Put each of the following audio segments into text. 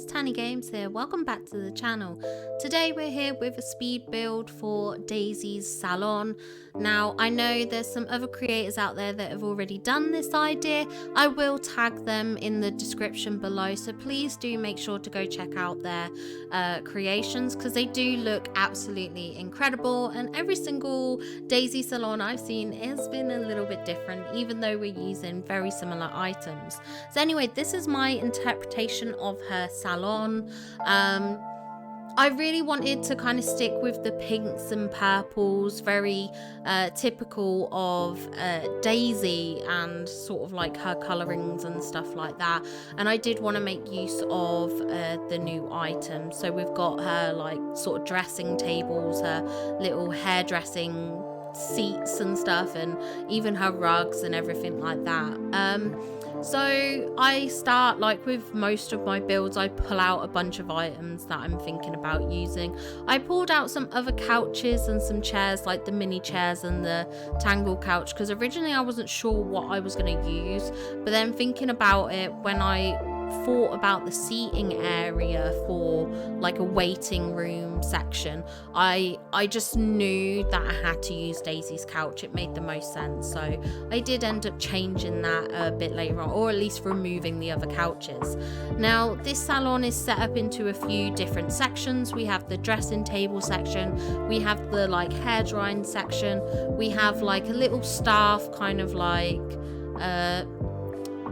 guys, Tanny Games here. Welcome back to the channel. Today we're here with a speed build for Daisy's Salon. Now I know there's some other creators out there that have already done this idea. I will tag them in the description below, so please do make sure to go check out their creations because they do look absolutely incredible, and every single Daisy Salon I've seen has been a little bit different even though we're using very similar items. So anyway, this is my interpretation of her salon. I really wanted to kind of stick with the pinks and purples, very typical of Daisy and sort of like her colorings and stuff like that. And I did want to make use of the new items. So we've got her like sort of dressing tables, her little hairdressing seats and stuff, and even her rugs and everything like that. So I start, like with most of my builds, I pull out a bunch of items that I'm thinking about using. I pulled out some other couches and some chairs, like the mini chairs and the tangle couch, because originally I wasn't sure what I was going to use, but then thinking about it, when I thought about the seating area for like a waiting room section, I just knew that I had to use Daisy's couch. It made the most sense, so I did end up changing that a bit later on, or at least removing the other couches. Now this salon is set up into a few different sections. We have the dressing table section, we have the like hair drying section, we have like a little staff kind of like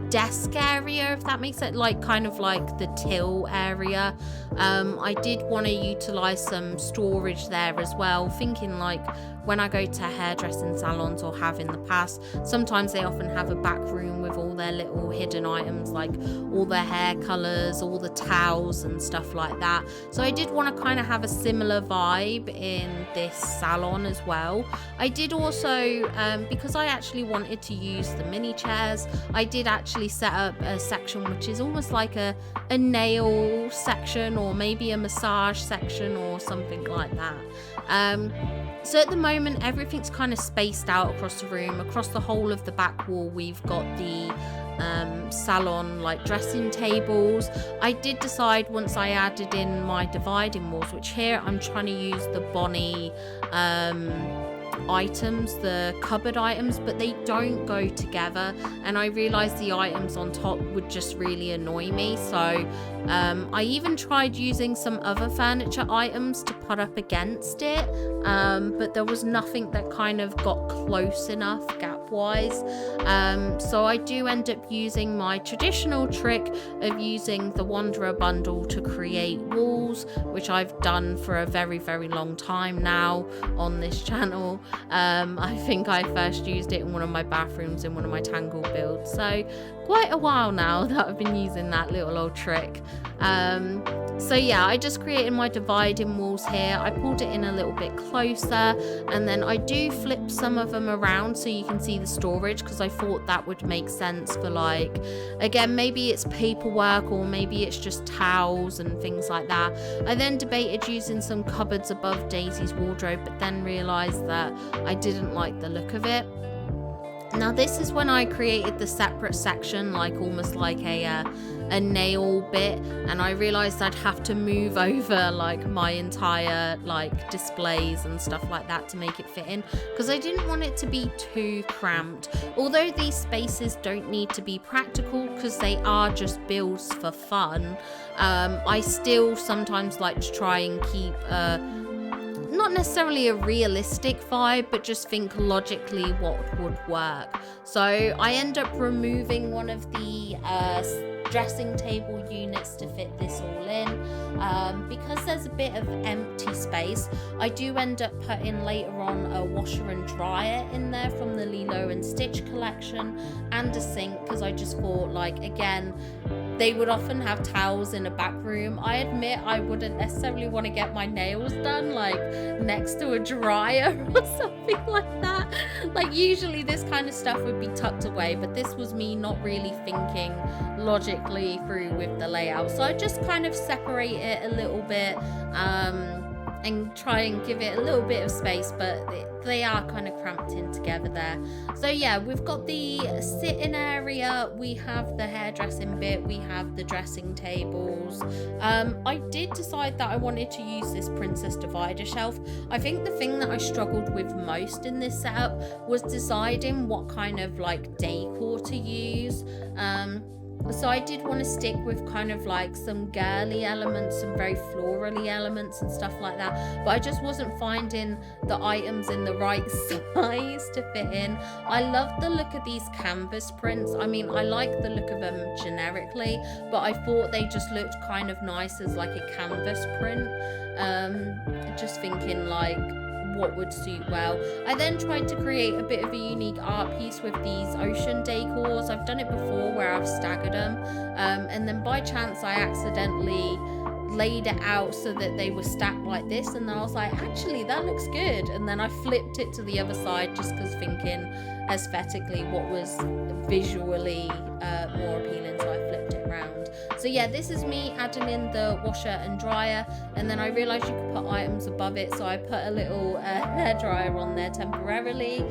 desk area, if that makes it, like kind of like the till area. I did want to utilize some storage there as well, thinking like when I go to hairdressing salons, or have in the past, sometimes they often have a back room with all their little hidden items, like all their hair colors, all the towels and stuff like that. So I did want to kind of have a similar vibe in this salon as well. I did also, because I actually wanted to use the mini chairs, I did actually set up a section which is almost like a nail section, or maybe a massage section or something like that. So at the moment everything's kind of spaced out across the room. Across the whole of the back wall we've got the salon like dressing tables. I did decide once I added in my dividing walls, which here I'm trying to use the Bonnie items, the cupboard items, but they don't go together, and I realized the items on top would just really annoy me. So I even tried using some other furniture items to put up against it, but there was nothing that kind of got close enough gap wise. So I do end up using my traditional trick of using the Wanderer bundle to create walls, which I've done for a very long time now on this channel. I think I first used it in one of my bathrooms in one of my tangle builds, so quite a while now that I've been using that little old trick. So yeah, I just created my dividing walls here. I pulled it in a little bit closer, and then I do flip some of them around so you can see the storage, because I thought that would make sense for, like, again, maybe it's paperwork or maybe it's just towels and things like that. I then debated using some cupboards above Daisy's wardrobe, but then realized that I didn't like the look of it. Now this is when I created the separate section, like almost like a nail bit, and I realized I'd have to move over like my entire like displays and stuff like that to make it fit in, because I didn't want it to be too cramped. Although these spaces don't need to be practical because they are just builds for fun, I still sometimes like to try and keep not necessarily a realistic vibe, but just think logically what would work. So I end up removing one of the dressing table units to fit this all in. Because there's a bit of empty space, I do end up putting later on a washer and dryer in there from the Lilo and Stitch collection, and a sink, because I just thought, like, again, they would often have towels in a back room. I admit I wouldn't necessarily want to get my nails done like next to a dryer or something like that. Like usually this kind of stuff would be tucked away, but this was me not really thinking logically through with the layout. So I just kind of separate it a little bit. and try and give it a little bit of space, but they are kind of cramped in together there. So yeah, we've got the sitting area, we have the hairdressing bit, we have the dressing tables. I did decide that I wanted to use this princess divider shelf. I think the thing that I struggled with most in this setup was deciding what kind of like decor to use. So I did want to stick with kind of like some girly elements, some very florally elements and stuff like that, but I just wasn't finding the items in the right size to fit in. I love the look of these canvas prints. I mean, I like the look of them generically, but I thought they just looked kind of nice as like a canvas print. Just thinking like what would suit well. I then tried to create a bit of a unique art piece with these ocean decors. I've done it before where I've staggered them, and then by chance I accidentally laid it out so that they were stacked like this, and then I was like, actually that looks good, and then I flipped it to the other side just because thinking aesthetically what was visually more appealing, so I flipped it around. So yeah, this is me adding in the washer and dryer, and then I realized you could put items above it, so I put a little hair dryer on there temporarily.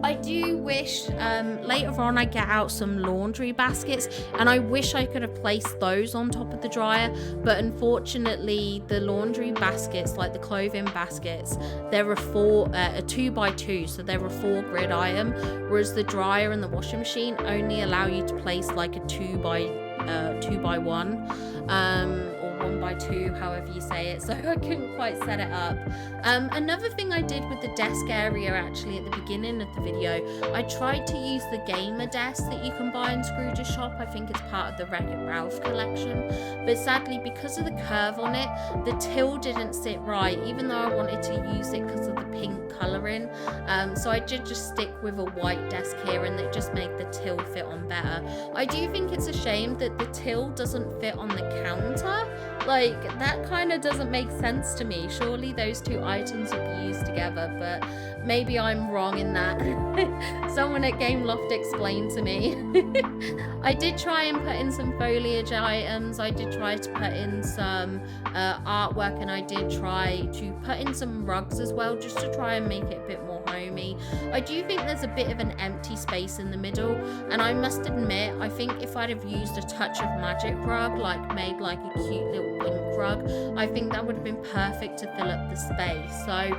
I do wish later on I get out some laundry baskets, and I wish I could have placed those on top of the dryer, but unfortunately the laundry baskets, like the clothing baskets, they're a 2x2, so they're a 4 grid item, whereas the dryer and the washing machine only allow you to place like a 2x1 or 1x2, however you say it, so I couldn't quite set it up. Another thing I did with the desk area actually at the beginning of the video, I tried to use the gamer desk that you can buy in Scrooge's shop. I think it's part of the Wreck-It Ralph collection, but sadly because of the curve on it, the till didn't sit right, even though I wanted to use it because of the pink colouring. So I did just stick with a white desk here, and it just made the till fit on better. I do think it's a shame that the till doesn't fit on the counter. Like, that kind of doesn't make sense to me. Surely those two items would be used together, but maybe I'm wrong in that. Someone at Game Loft explained to me. I did try and put in some foliage items. I did try to put in some artwork, and I did try to put in some rugs as well, just to try and make it a bit more homey. I do think there's a bit of an empty space in the middle, and I must admit, I think if I'd have used a touch of magic rug, like made like a cute little pink rug, I think that would have been perfect to fill up the space. So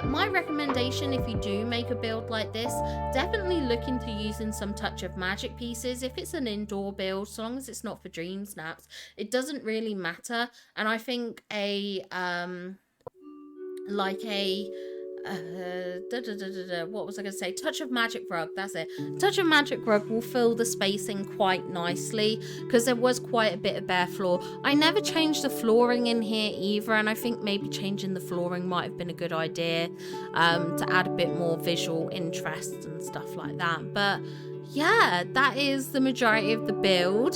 my recommendation, if you do make a build like this, definitely look into using some touch of magic pieces. If it's an indoor build, so long as it's not for dream snaps, it doesn't really matter. And I think what was I going to say? Touch of magic rug, that's it. Touch of magic rug will fill the spacing quite nicely, because there was quite a bit of bare floor. I never changed the flooring in here either, and I think maybe changing the flooring might have been a good idea to add a bit more visual interest and stuff like that. But yeah, that is the majority of the build.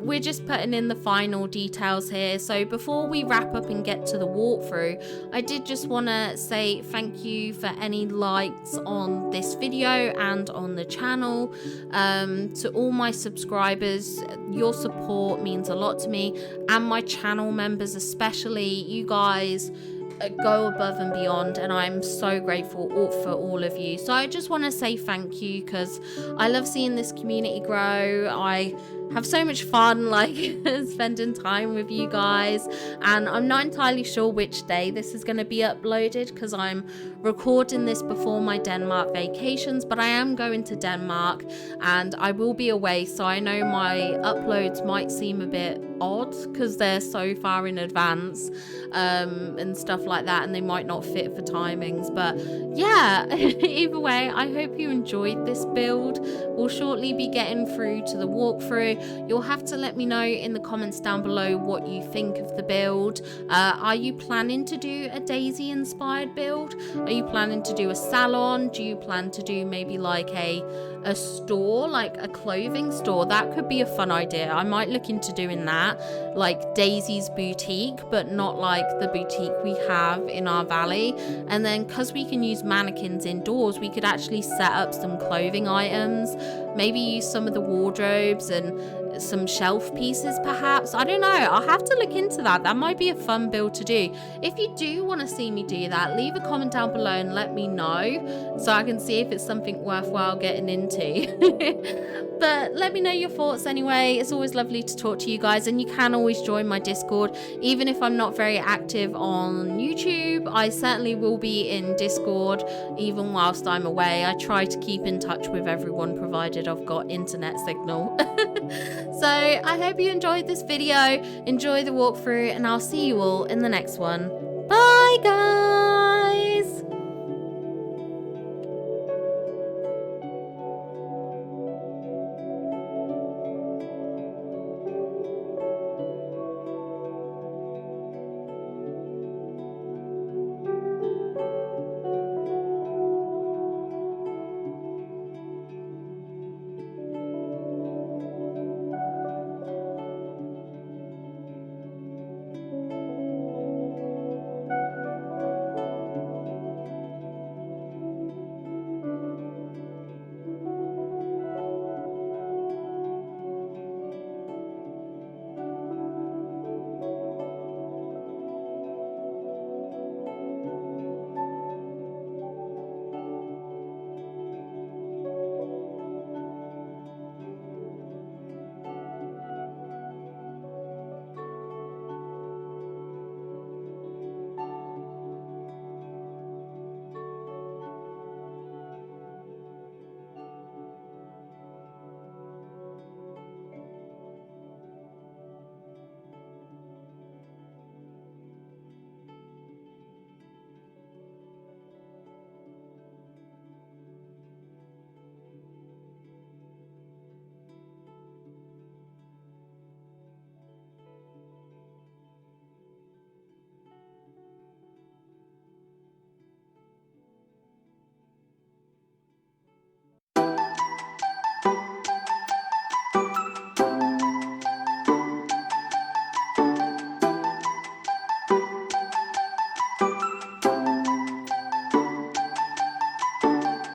We're just putting in the final details here. So before we wrap up and get to the walkthrough, I did just want to say thank you for any likes on this video and on the channel. To all my subscribers, your support means a lot to me, and my channel members especially. You guys go above and beyond, and I'm so grateful for all of you. So I just want to say thank you, because I love seeing this community grow. I have so much fun like spending time with you guys, and I'm not entirely sure which day this is going to be uploaded, because I'm recording this before my Denmark vacations, but I am going to Denmark and I will be away, so I know my uploads might seem a bit odd because they're so far in advance and stuff like that, and they might not fit for timings. But yeah, either way, I hope you enjoyed this build. We'll shortly be getting through to the walkthrough. You'll have to let me know in the comments down below what you think of the build. Are you planning to do a Daisy inspired build? Are you planning to do a salon? Do you plan to do maybe like a store, like a clothing store? That could be a fun idea. I might look into doing that, like Daisy's boutique, but not like the boutique we have in our valley. And then because we can use mannequins indoors, we could actually set up some clothing items, maybe use some of the wardrobes and some shelf pieces perhaps. I don't know, I'll have to look into that. That might be a fun build to do. If you do want to see me do that, leave a comment down below and let me know so I can see if it's something worthwhile getting into. But let me know your thoughts anyway. It's always lovely to talk to you guys, and you can always join my Discord. Even if I'm not very active on YouTube, I certainly will be in Discord even whilst I'm away. I try to keep in touch with everyone provided I've got internet signal. So I hope you enjoyed this video. Enjoy the walkthrough, and I'll see you all in the next one. Bye guys!